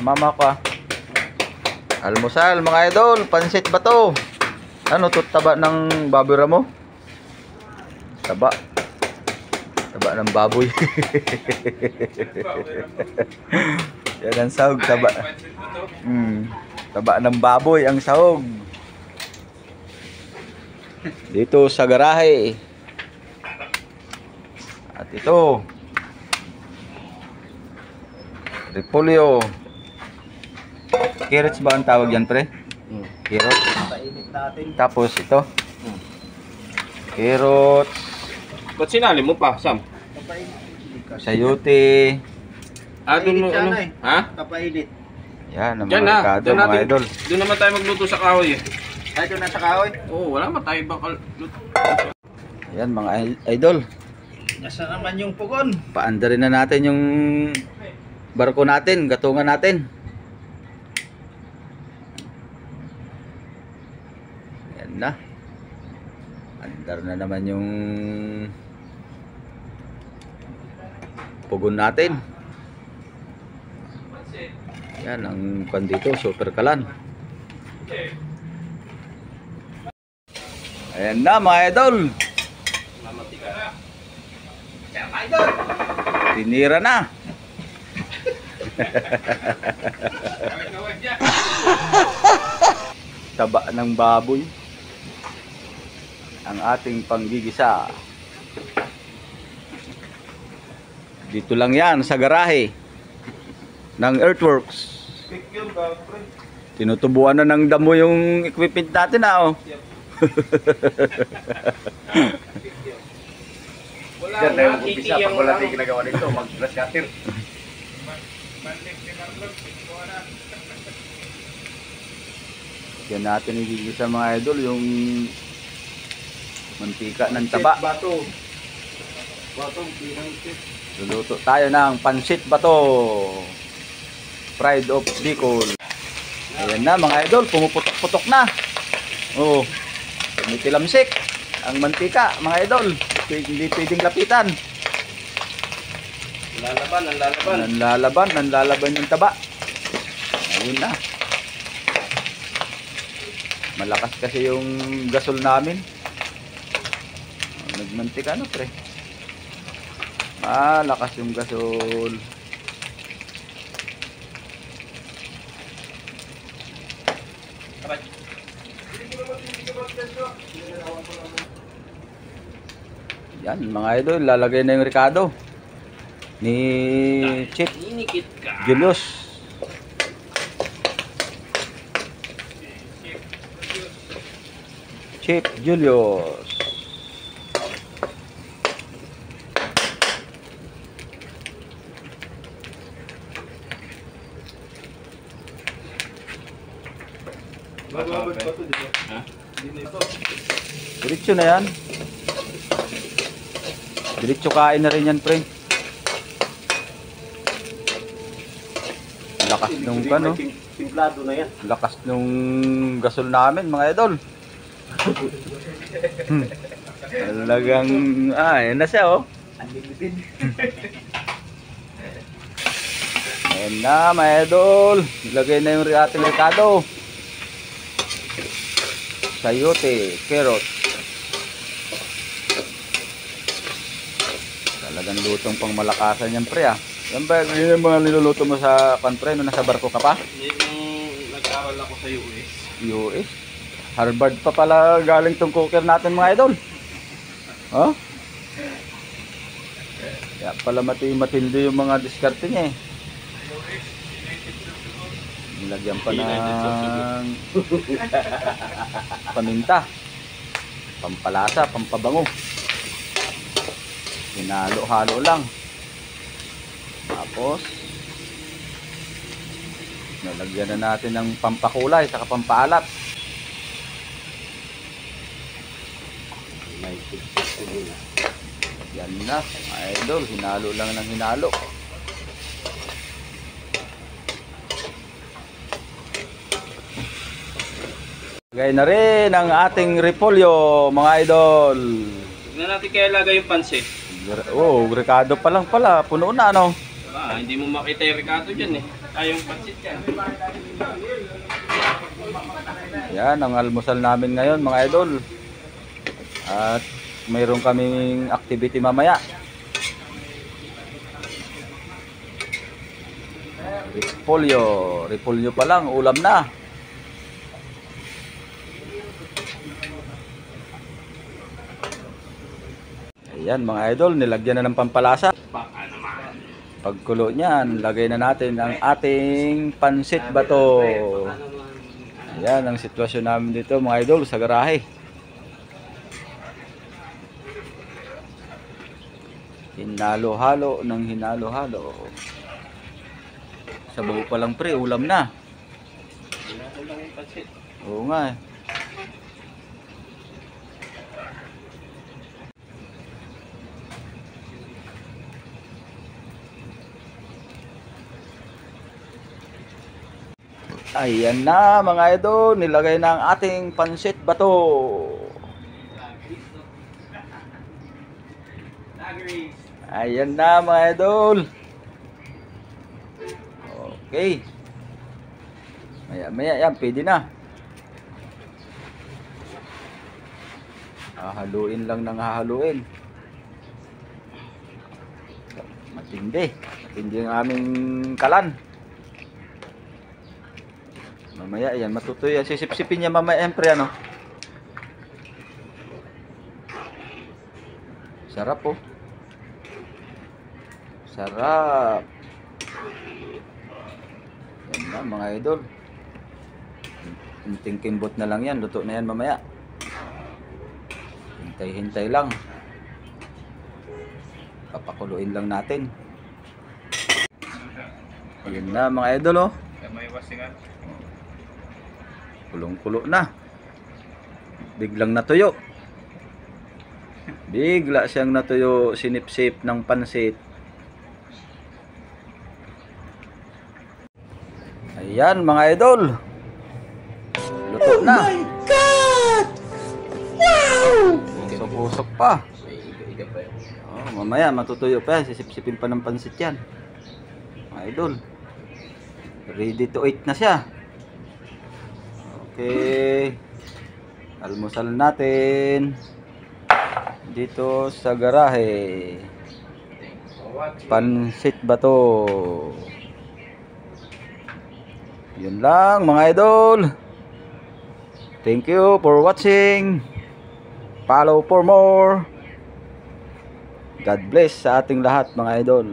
Mama ko. Almusal mga idol, pansit ba to? Ano to, taba ng baboy mo? Taba. Taba ng baboy. Yan ang sahog, taba. Taba ng baboy ang sahog. Dito sa garahe. At ito, repolyo. Carrots ba ang tawag yan, pre? Carrots. Tapos ito. Carrots. Ba't sinali mo pa, Sam? Sayote. Doon mo ano? Ha? Kapainit. Yan, ang Diyan mga na. rekado, Doon mga natin. idol. Doon naman tayo magluto sa kahoy eh. Ay, doon nasa kahoy. Oo, wala man tayo bakal luto. Yan, mga idol. Nasa naman yung pugon. Paandarin na natin yung barko natin, gatungan natin. Yan na. Andar na naman yung pugon natin. Yan ang pan dito, super kalan. Ayan na mga idol. Tinira na. Taba ng baboy ang ating panggigisa. Dito lang yan sa garahe ng Earthworks. Tinutubuan na ng damo yung equipment natin na oh. Wala na yung umpisa pag wala tayong ginagawa nito, mag-glass cutter. Yan natin igigisa mga idol yung mantika ng taba. Bato. Luluto tayo ng pansit bato. Pride of Bicol. Ayan na mga idol, pumuputok-putok na. Oh, tumitilamsik ang mantika mga idol. Hindi pwedeng lapitan. Nanlalaban yung taba. Ayun na. Malakas kasi yung gasol namin. Nagmantika na pre. Malakas yung gasol. Yan mga idol, lalagay na yung Ricardo ni Chip Julius. Chip Julius. Diretso na yan. Diretso kain na rin yan, pre. Lakas nung ano. Timplado na yan. Lakas nung gasol namin, mga idol. Talagang, yan na siya, oh. Unlimited. Ayan na, mga idol. Ilagay na yung ating Ricardo. Sayote, carrot. Talagang lutong pang malakasan yan, pre, ah. Yan ba, yun yung mga niluluto mo sa panpre nung nasa barko ka pa? Yung nag-aral ako sa US. US? Harvard pa pala galing tong cooker natin, mga idol. Oh? Kaya pala matindi yung mga diskarte niya eh. Nilagyan pa ng paminta, pampalasa, pampabango. Hinalo-halo lang. Tapos nalagyan na natin ng pampakulay saka pampaalat. Yan na, idol, hinalo lang ng hinalo. Lagay na rin ang ating repolyo, mga idol. Tignan natin kaya lagay yung pansit. Oh, Ricardo pa lang pala, puno na ano. Hindi mo makita yung Ricardo dyan eh. Yung pansit yan. Yan ang almusal namin ngayon mga idol. At mayroon kaming activity mamaya. Repolyo pa lang, ulam na. Ayan mga idol, nilagyan na ng pampalasa. Baka naman. Pagkulo niyan, lagay na natin ang ating pansit bato. Ayan ang sitwasyon namin dito mga idol sa garahe. Hinalo-halo ng hinalo-halo. Sabaw pa lang pre, ulam na. Hinalo lang yung pansit. Oo nga eh. Ayan na mga idol, nilagay na ang ating pansit bato. Ayan na mga idol. Okay. Maya yan, pwede na. Hahaluin lang ng hahaluin. Matindi ang aming kalan. Mamaya yan, matutoy yan. Sisip-sipin niya mamaya yan pre, ano? Sarap po. Sarap. Yan na mga idol. Hinting kimbot na lang yan. Luto na yan mamaya. Hintay-hintay lang. Papakuluin lang natin. Ayan na mga idol oh. May wasingan. Kulong-kulo na. Biglang natuyo. Bigla siyang natuyo, sinip-sip ng pansit. Ayan mga idol. Luto na. Oh my God! Wow! Usok-usok pa. Iga pa yun. Oh, mamaya matutuyo pa yan. Sisip-sipin pa ng pansit yan. Mga idol. Ready to eat na siya. Okay. Almusal natin dito sa garahe. Pansit bato. Yun lang mga idol. Thank you for watching. Follow for more. God bless sa ating lahat mga idol.